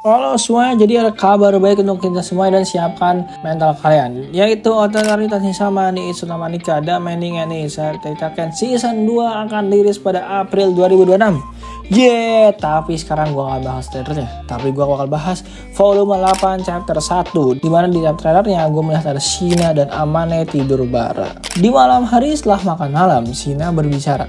Halo semuanya, jadi ada kabar baik untuk kita semua dan siapkan mental kalian, yaitu otoritas sama nih Isuna Manika dan mendingan nih saya ceritakan season 2 akan rilis pada April 2026. Tapi sekarang gue gak bahas trailernya, tapi gue bakal bahas volume 8 chapter 1, dimana di dalam trailernya gue melihat ada Shina dan Amane tidur bareng. Di malam hari setelah makan malam, Shina berbicara.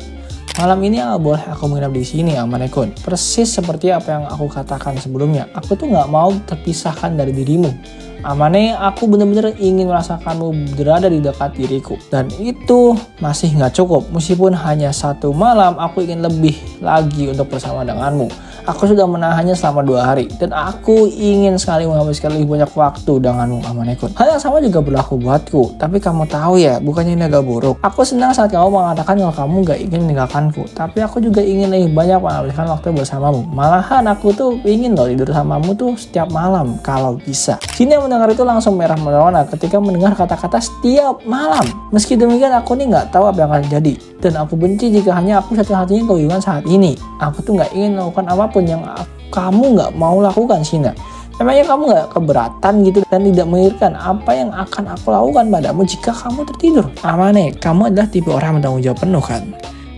Malam ini boleh aku menginap di sini, Amane-kun. Persis seperti apa yang aku katakan sebelumnya. Aku tuh nggak mau terpisahkan dari dirimu. Amane, aku benar-benar ingin merasakanmu berada di dekat diriku. Dan itu masih nggak cukup. Meskipun hanya satu malam, aku ingin lebih lagi untuk bersama denganmu. Aku sudah menahannya selama 2 hari. Dan aku ingin sekali menghabiskan lebih banyak waktu denganmu, Amane-kun. Hal yang sama juga berlaku buatku. Tapi kamu tahu ya, bukannya ini agak buruk. Aku senang saat kamu mengatakan kalau kamu gak ingin meninggalkanku. Tapi aku juga ingin lebih banyak menghabiskan waktu bersamamu. Malahan aku tuh ingin loh tidur samamu tuh setiap malam kalau bisa. Shina mendengar itu langsung merah merona ketika mendengar kata-kata setiap malam. Meski demikian aku nih gak tahu apa yang akan terjadi. Dan aku benci jika hanya aku satu-satunya kebingungan saat ini. Aku tuh gak ingin melakukan apapun yang kamu gak mau lakukan, Shina. Memangnya kamu gak keberatan gitu dan tidak memikirkan apa yang akan aku lakukan padamu jika kamu tertidur? Amane, kamu adalah tipe orang bertanggung jawab penuh kan?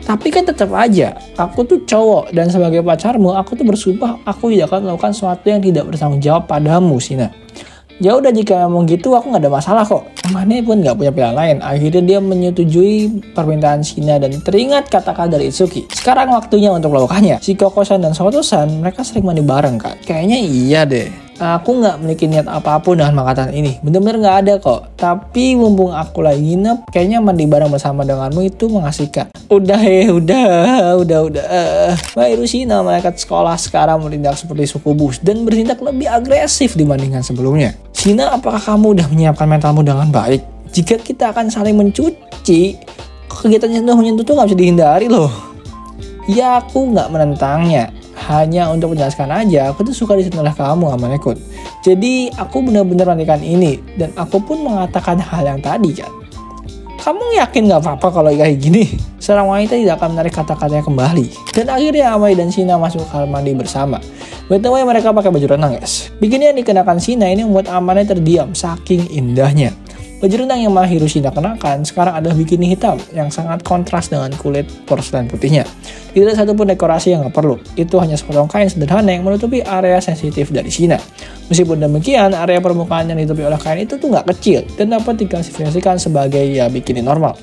Tapi kan tetap aja, aku tuh cowok dan sebagai pacarmu, aku tuh bersumpah aku tidak akan melakukan sesuatu yang tidak bertanggung jawab padamu, Shina. Ya udah, jika emang gitu aku gak ada masalah kok. Amane pun gak punya pilihan lain. Akhirnya dia menyetujui permintaan Shina dan teringat kata-kata dari Itsuki. Sekarang waktunya untuk melakukannya. Si Koko-san dan Soto-san mereka sering mandi bareng kan? Kayaknya iya deh. Aku gak memiliki niat apapun dengan makatan ini. Bener-bener gak ada kok. Tapi mumpung aku lagi nginep, kayaknya mandi bareng bersama denganmu itu mengasihkan. Udah. Baru Shina, malaikat sekolah sekarang menindak seperti sukubus dan bertindak lebih agresif dibandingkan sebelumnya. Shina, apakah kamu udah menyiapkan mentalmu dengan baik? Jika kita akan saling mencuci, kegiatan yang menyentuh tuh gak bisa dihindari loh. Ya aku gak menentangnya. Hanya untuk menjelaskan aja, aku tuh suka disentuh oleh kamu, Amane-kun. Jadi aku benar-benar melakukan ini. Dan aku pun mengatakan hal yang tadi kan. Kamu yakin gak apa-apa kalau kayak gini? Seorang wanita tidak akan menarik kata-katanya kembali. Dan akhirnya Amane dan Shina masuk ke kamar mandi bersama. Btw mereka pakai baju renang guys. Bikini yang dikenakan Shina ini membuat Amane terdiam saking indahnya. Baju renang yang Mahiru Shina kenakan sekarang adalah bikini hitam yang sangat kontras dengan kulit porselen putihnya. Tidak ada satupun dekorasi yang gak perlu. Itu hanya sepotong kain sederhana yang menutupi area sensitif dari Shina. Meskipun demikian, area permukaan yang ditutupi oleh kain itu tuh gak kecil dan dapat diklasifikasikan sebagai ya bikini normal.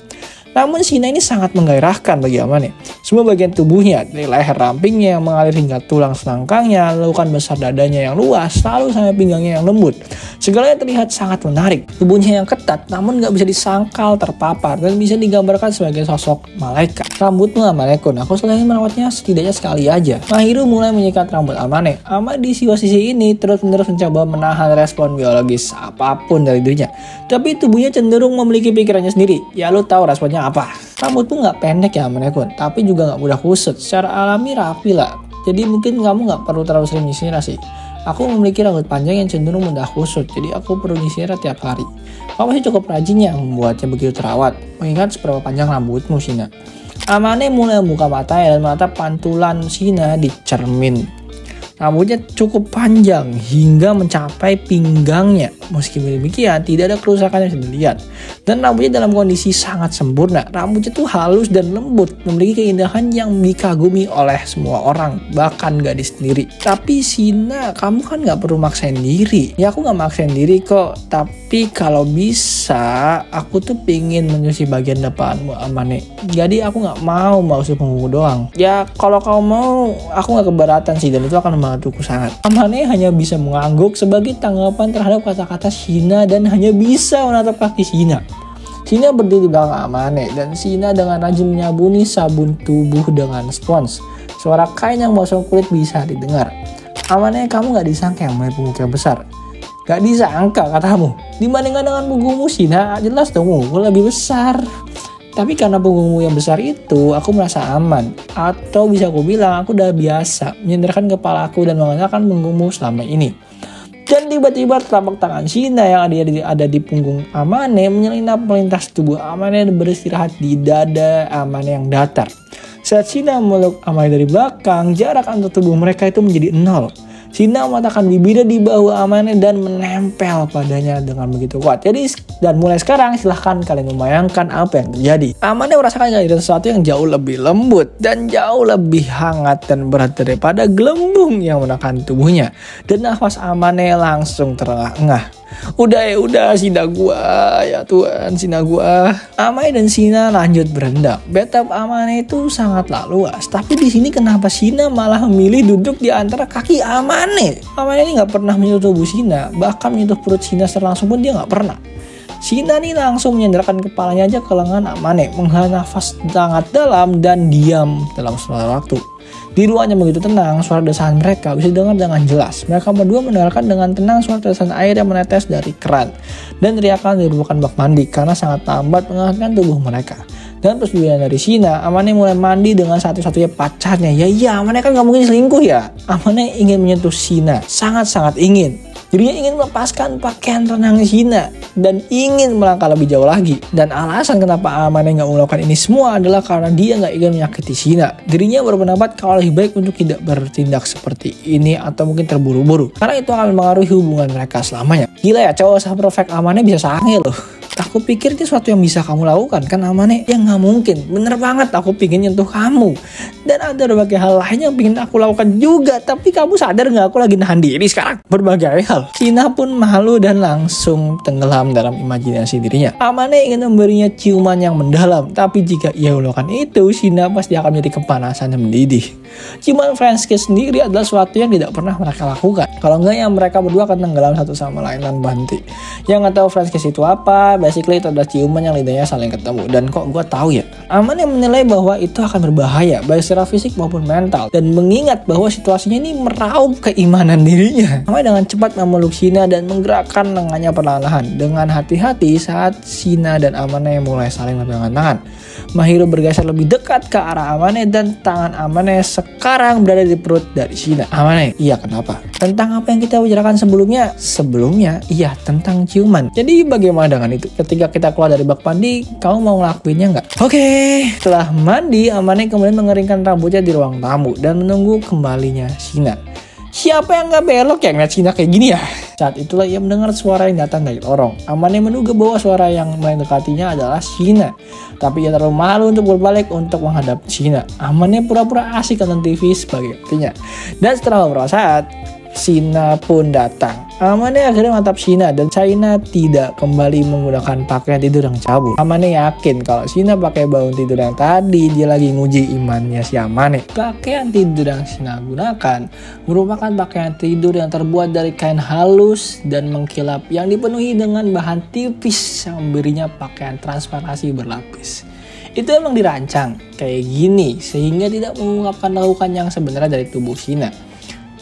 Namun Shina ini sangat menggairahkan bagi Amane. Semua bagian tubuhnya, dari leher rampingnya yang mengalir hingga tulang selangkangnya, lakukan besar dadanya yang luas, lalu sampai pinggangnya yang lembut. Segalanya terlihat sangat menarik. Tubuhnya yang ketat namun gak bisa disangkal terpapar dan bisa digambarkan sebagai sosok malaikat. Rambutmu, Amane-kun, aku selain merawatnya setidaknya sekali aja. Mahiru mulai menyikat rambut Amane. Amane di sisi ini terus-menerus mencoba menahan respon biologis apapun dari dirinya. Tapi tubuhnya cenderung memiliki pikirannya sendiri. Ya lu tahu responnya apa? Rambutmu gak pendek ya, Amane-kun, tapi juga gak mudah kusut. Secara alami rapi lah. Jadi mungkin kamu gak perlu terlalu sering nyisir sih. Aku memiliki rambut panjang yang cenderung mudah kusut, jadi aku perlu nyisir tiap hari. Kamu masih cukup rajin ya membuatnya begitu terawat. Mengingat seberapa panjang rambutmu, Shina. Amane mulai membuka matanya dan menatap pantulan Shina di cermin. Rambutnya cukup panjang hingga mencapai pinggangnya. Meski demikian, tidak ada kerusakan yang bisa dilihat. Dan rambutnya dalam kondisi sangat sempurna. Rambutnya tuh halus dan lembut, memiliki keindahan yang dikagumi oleh semua orang, bahkan gadis sendiri. Tapi Shina, kamu kan gak perlu maksain diri. Ya aku gak maksain diri kok. Tapi kalau bisa, aku tuh pingin menyusui bagian depanmu, Amane. Jadi aku gak mau usir punggungmu doang. Ya kalau kamu mau, aku gak keberatan sih, dan itu akan membantuku sangat. Amane hanya bisa mengangguk sebagai tanggapan terhadap kata-kata Shina dan hanya bisa menatap kaki Shina. Shina berdiri di belakang Amane dan Shina dengan rajin menyabuni sabun tubuh dengan spons. Suara kain yang bosong kulit bisa didengar. Amane, kamu gak disangka yang memiliki punggungnya besar. Gak disangka katamu. Dibandingkan dengan punggungmu, Shina, jelas dong punggungmu lebih besar. Tapi karena punggungmu yang besar itu, aku merasa aman. Atau bisa aku bilang, aku udah biasa menyandarkan kepalaku dan mengandalkan punggungmu selama ini. Dan tiba-tiba telapak tangan Shina yang ada di punggung Amane menyelinap melintas tubuh Amane dan beristirahat di dada Amane yang datar. Saat Shina memeluk Amane dari belakang, jarak antar tubuh mereka itu menjadi 0. Sina meletakkan bibirnya di bahu Amane dan menempel padanya dengan begitu kuat. Jadi dan mulai sekarang silahkan kalian membayangkan apa yang terjadi. Amane merasakan kehadiran sesuatu yang jauh lebih lembut dan jauh lebih hangat dan berat daripada gelembung yang menekan tubuhnya. Dan nafas Amane langsung terengah-engah. Udah Sina gua, ya Tuhan, Sina gua. Amane dan Sina lanjut berendam. Bathtub Amane itu sangatlah luas, tapi di sini kenapa Sina malah memilih duduk di antara kaki Amane? Amane ini nggak pernah menyentuh tubuh Sina, bahkan menyentuh perut Sina secara langsung pun dia nggak pernah. Sina nih langsung menyandarkan kepalanya aja ke lengan Amane, menghela nafas sangat dalam dan diam dalam suatu waktu. Di ruang yang begitu tenang, suara desahan mereka bisa didengar dengan jelas. Mereka berdua mendengarkan dengan tenang suara tetesan air yang menetes dari keran dan teriakan dari bukan bak mandi karena sangat lambat menghangatkan tubuh mereka. Dan persetujuan dari Sina, Amane mulai mandi dengan satu-satunya pacarnya. Ya, Amane kan gak mungkin selingkuh ya. Amane ingin menyentuh Sina, sangat-sangat ingin. Dirinya ingin melepaskan pakaian renang Sina dan ingin melangkah lebih jauh lagi. Dan alasan kenapa Amane gak melakukan ini semua adalah karena dia gak ingin menyakiti Sina. Dirinya berpendapat kalau lebih baik untuk tidak bertindak seperti ini atau mungkin terburu-buru, karena itu akan mempengaruhi hubungan mereka selamanya. Gila ya, cowok se-perfect Amane bisa sange loh. Aku pikir itu sesuatu yang bisa kamu lakukan kan Amane? Ya nggak mungkin, bener banget aku pingin nyentuh kamu. Dan ada berbagai hal lain yang pingin aku lakukan juga. Tapi kamu sadar nggak aku lagi nahan diri sekarang? Berbagai hal. Sina pun malu dan langsung tenggelam dalam imajinasi dirinya. Amane ingin memberinya ciuman yang mendalam. Tapi jika ia melakukan itu, Sina pasti akan menjadi kepanasan yang mendidih. Ciuman French kiss sendiri adalah sesuatu yang tidak pernah mereka lakukan. Kalau enggak ya mereka berdua akan tenggelam satu sama lain dan berhenti. Yang nggak tahu French kiss itu apa, basically itu adalah ciuman yang lidahnya saling ketemu. Dan kok gue tahu ya, Amane menilai bahwa itu akan berbahaya baik secara fisik maupun mental. Dan mengingat bahwa situasinya ini meraup keimanan dirinya, Amane dengan cepat memeluk Sina dan menggerakkan lengannya perlahan-lahan. Dengan hati-hati saat Sina dan Amane mulai saling berpegangan tangan. Mahiro bergeser lebih dekat ke arah Amane dan tangan Amane sekarang berada di perut dari Sina. Amane, iya kenapa? Tentang apa yang kita bicarakan sebelumnya? Sebelumnya, iya tentang ciuman. Jadi bagaimana dengan itu? Ketika kita keluar dari bak mandi, kamu mau ngelakuinnya nggak? Oke, setelah mandi, Amane kemudian mengeringkan rambutnya di ruang tamu dan menunggu kembalinya Sina. Siapa yang nggak belok ya ngeliat Sina kayak gini ya? Saat itulah ia mendengar suara yang datang dari lorong. Amane menduga bahwa suara yang mendekatinya adalah Sina. Tapi ia terlalu malu untuk berbalik untuk menghadap Sina. Amane pura-pura asik nonton TV sebagai artinya. Dan setelah beberapa saat, Sina pun datang. Amane akhirnya mantap Sina dan Sina tidak kembali menggunakan pakaian tidur yang cabul. Amane yakin kalau Sina pakai baju tidur yang tadi, dia lagi nguji imannya si Amane. Pakaian tidur yang Sina gunakan merupakan pakaian tidur yang terbuat dari kain halus dan mengkilap yang dipenuhi dengan bahan tipis yang memberinya pakaian transparansi berlapis. Itu emang dirancang kayak gini sehingga tidak mengungkapkan laukan yang sebenarnya dari tubuh Sina.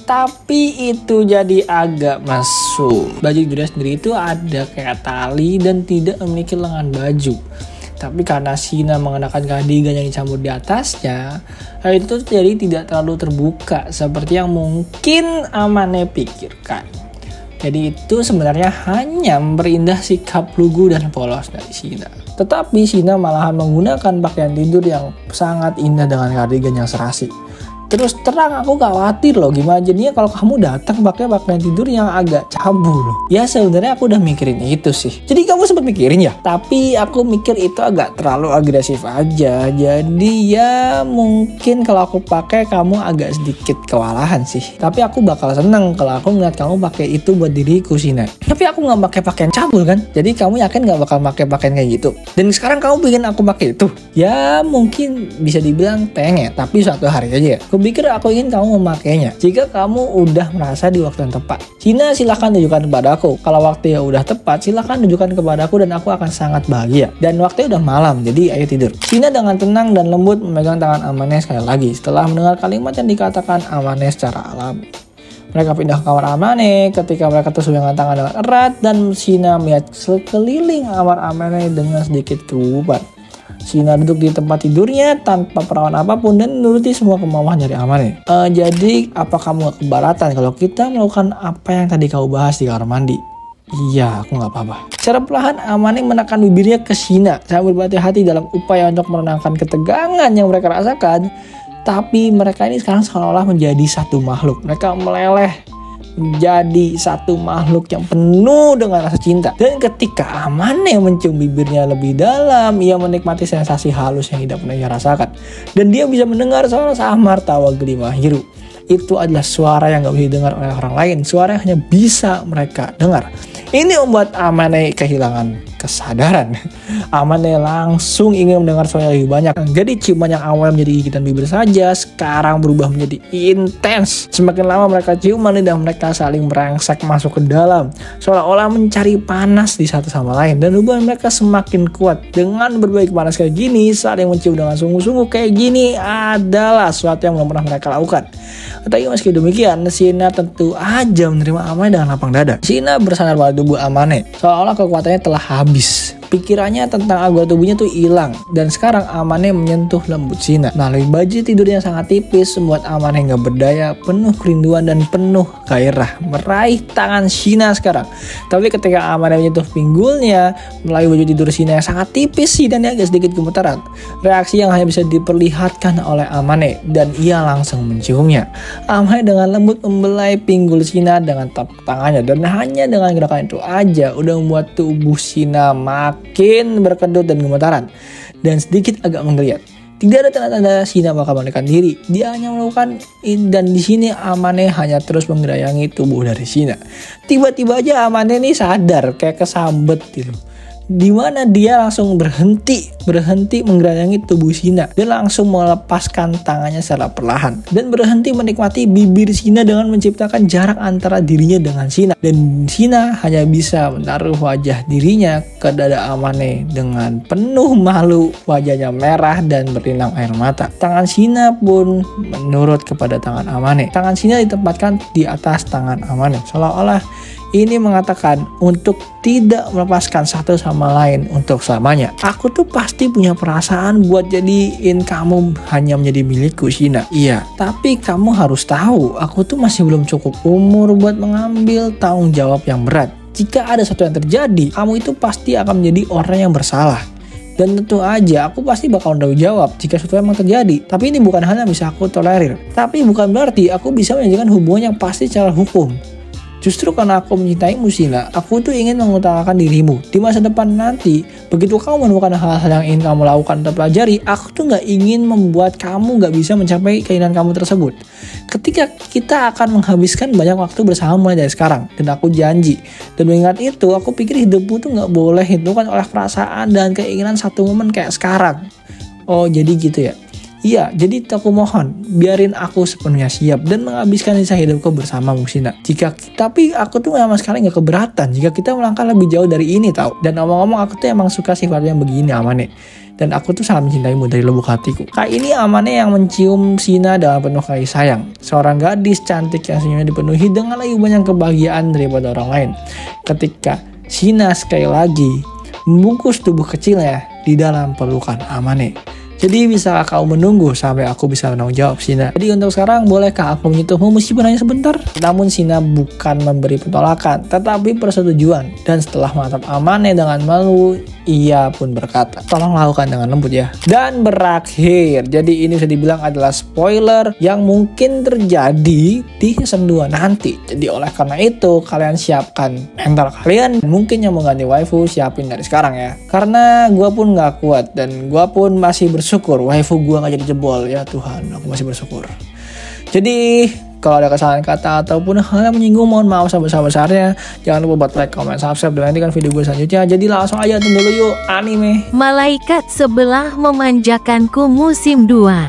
Tapi itu jadi agak masuk. Baju tidurnya sendiri itu ada kayak tali dan tidak memiliki lengan baju. Tapi karena Sina mengenakan cardigan yang dicampur di atasnya, hal itu jadi tidak terlalu terbuka seperti yang mungkin Amane pikirkan. Jadi itu sebenarnya hanya memperindah sikap lugu dan polos dari Sina. Tetapi Sina malahan menggunakan pakaian tidur yang sangat indah dengan cardigan yang serasi. Terus terang aku khawatir loh gimana jadinya kalau kamu datang pakai pakaian tidur yang agak cabul. Ya sebenarnya aku udah mikirin itu sih. Jadi kamu sempat mikirin ya? Tapi aku mikir itu agak terlalu agresif aja. Jadi ya mungkin kalau aku pakai kamu agak sedikit kewalahan sih. Tapi aku bakal seneng kalau aku ngeliat kamu pakai itu buat diriku Sina. Tapi aku nggak pakai pakaian cabul kan? Jadi kamu yakin nggak bakal pakai pakaian kayak gitu? Dan sekarang kamu pengen aku pakai itu? Ya mungkin bisa dibilang pengen. Tapi suatu hari aja ya. Pikir aku ingin kamu memakainya jika kamu udah merasa di waktu yang tepat. Sina silahkan tunjukkan kepadaku. Kalau waktu yang udah tepat silahkan tunjukkan kepadaku dan aku akan sangat bahagia. Dan waktunya udah malam jadi ayo tidur. Sina dengan tenang dan lembut memegang tangan Amane sekali lagi setelah mendengar kalimat yang dikatakan Amane secara alami. Mereka pindah ke kamar Amane ketika mereka terus memegang tangan dengan erat dan Sina melihat sekeliling kamar Amane dengan sedikit kegugupan. Sina duduk di tempat tidurnya tanpa perawan apapun dan menuruti semua kemauan dari Amane. Jadi apa kamu gak keberatan kalau kita melakukan apa yang tadi kau bahas di kamar mandi? Iya, aku gak apa-apa. Secara perlahan Amane menekan bibirnya ke Sina sambil berhati-hati dalam upaya untuk menenangkan ketegangan yang mereka rasakan. Tapi mereka ini sekarang seolah-olah menjadi satu makhluk. Mereka meleleh menjadi satu makhluk yang penuh dengan rasa cinta. Dan ketika Amane mencium bibirnya lebih dalam, ia menikmati sensasi halus yang tidak pernah ia rasakan. Dan dia bisa mendengar suara samar tawa geli Mahiru. Itu adalah suara yang gak bisa didengar oleh orang lain, suara yang hanya bisa mereka dengar. Ini membuat Amane kehilangan kesadaran. Amane langsung ingin mendengar suara yang lebih banyak. Jadi ciuman yang awalnya menjadi gigitan bibir saja, sekarang berubah menjadi intens. Semakin lama mereka ciuman, lidah mereka saling merangsek masuk ke dalam, seolah-olah mencari panas di satu sama lain. Dan hubungan mereka semakin kuat. Dengan berbagai panas kayak gini, saling mencium dengan sungguh-sungguh kayak gini adalah sesuatu yang belum pernah mereka lakukan. Tapi meski demikian, Shina tentu aja menerima Amane dengan lapang dada. Shina bersandar pada tubuh Amane, seolah-olah kekuatannya telah habis. Pikirannya tentang anggota tubuhnya tuh hilang. Dan sekarang Amane menyentuh lembut Shina. Melalui baju tidurnya sangat tipis, membuat Amane gak berdaya, penuh kerinduan dan penuh gairah meraih tangan Shina sekarang. Tapi ketika Amane menyentuh pinggulnya melalui baju tidur Shina yang sangat tipis sih, dan dia agak sedikit gemetaran. Reaksi yang hanya bisa diperlihatkan oleh Amane, dan ia langsung menciumnya. Amane dengan lembut membelai pinggul Shina dengan telapak tangannya, dan hanya dengan gerakan itu aja udah membuat tubuh Shina makin berkedut dan gemetaran, dan sedikit agak menggeliat. Tidak ada tanda-tanda Shina bakal melarikan diri. Dia hanya melakukan, dan di sini Amane hanya terus menggerayangi tubuh dari Shina. Tiba-tiba aja Amane nih sadar, kayak kesambet gitu. Dimana dia langsung berhenti menggerayangi tubuh Shina dan langsung melepaskan tangannya secara perlahan dan berhenti menikmati bibir Shina dengan menciptakan jarak antara dirinya dengan Shina. Dan Shina hanya bisa menaruh wajah dirinya ke dada Amane dengan penuh malu, wajahnya merah dan berlinang air mata. Tangan Shina pun menurut kepada tangan Amane. Tangan Shina ditempatkan di atas tangan Amane, seolah-olah ini mengatakan untuk tidak melepaskan satu sama lain untuk selamanya. Aku tuh pasti punya perasaan buat jadiin kamu hanya menjadi milikku, Shina. Iya, tapi kamu harus tahu, aku tuh masih belum cukup umur buat mengambil tanggung jawab yang berat. Jika ada sesuatu yang terjadi, kamu itu pasti akan menjadi orang yang bersalah. Dan tentu aja aku pasti bakal tanggung jawab jika sesuatu memang terjadi. Tapi ini bukan hal yang bisa aku tolerir. Tapi bukan berarti aku bisa menjalankan hubungan yang pasti secara hukum. Justru karena aku mencintaimu, Shina, aku tuh ingin mengutamakan dirimu. Di masa depan nanti, begitu kamu menemukan hal-hal yang ingin kamu lakukan atau pelajari, aku tuh gak ingin membuat kamu gak bisa mencapai keinginan kamu tersebut. Ketika kita akan menghabiskan banyak waktu bersama mulai dari sekarang, dan aku janji. Dan mengingat itu, aku pikir hidupmu tuh gak boleh ditentukan oleh perasaan dan keinginan satu momen kayak sekarang. Oh, jadi gitu ya? Iya, jadi aku mohon, biarin aku sepenuhnya siap dan menghabiskan sisa hidupku bersamamu, Shina. Tapi aku tuh sama sekali gak keberatan jika kita melangkah lebih jauh dari ini, tau. Dan ngomong-ngomong, aku tuh emang suka sifatnya begini, Amane. Dan aku tuh sangat mencintaimu dari lubuk hatiku. Kali ini Amane yang mencium Shina dengan penuh kasih sayang. Seorang gadis cantik yang senyumnya dipenuhi dengan lebih banyak kebahagiaan daripada orang lain. Ketika Shina sekali lagi membungkus tubuh kecilnya di dalam pelukan Amane. Jadi bisakah kau menunggu sampai aku bisa menanggung jawab, Shina? Jadi untuk sekarang, bolehkah aku menyentuhmu meskipun hanya sebentar? Namun Shina bukan memberi penolakan, tetapi persetujuan. Dan setelah menatap Amane dengan malu, ia pun berkata, tolong lakukan dengan lembut ya. Dan berakhir. Jadi ini bisa dibilang adalah spoiler yang mungkin terjadi di season 2 nanti. Jadi oleh karena itu, kalian siapkan mental kalian. Mungkin yang mengganti waifu, siapin dari sekarang ya. Karena gue pun gak kuat dan gue pun masih bersyukur waifu gue gak jadi jebol. Ya Tuhan, aku masih bersyukur. Jadi kalau ada kesalahan kata ataupun hal yang menyinggung, mohon maaf sebesar-besarnya. Jangan lupa buat like, comment, subscribe, dan nantikan video gue selanjutnya. Jadi langsung aja nonton dulu yuk anime Malaikat Sebelah Memanjakanku musim 2.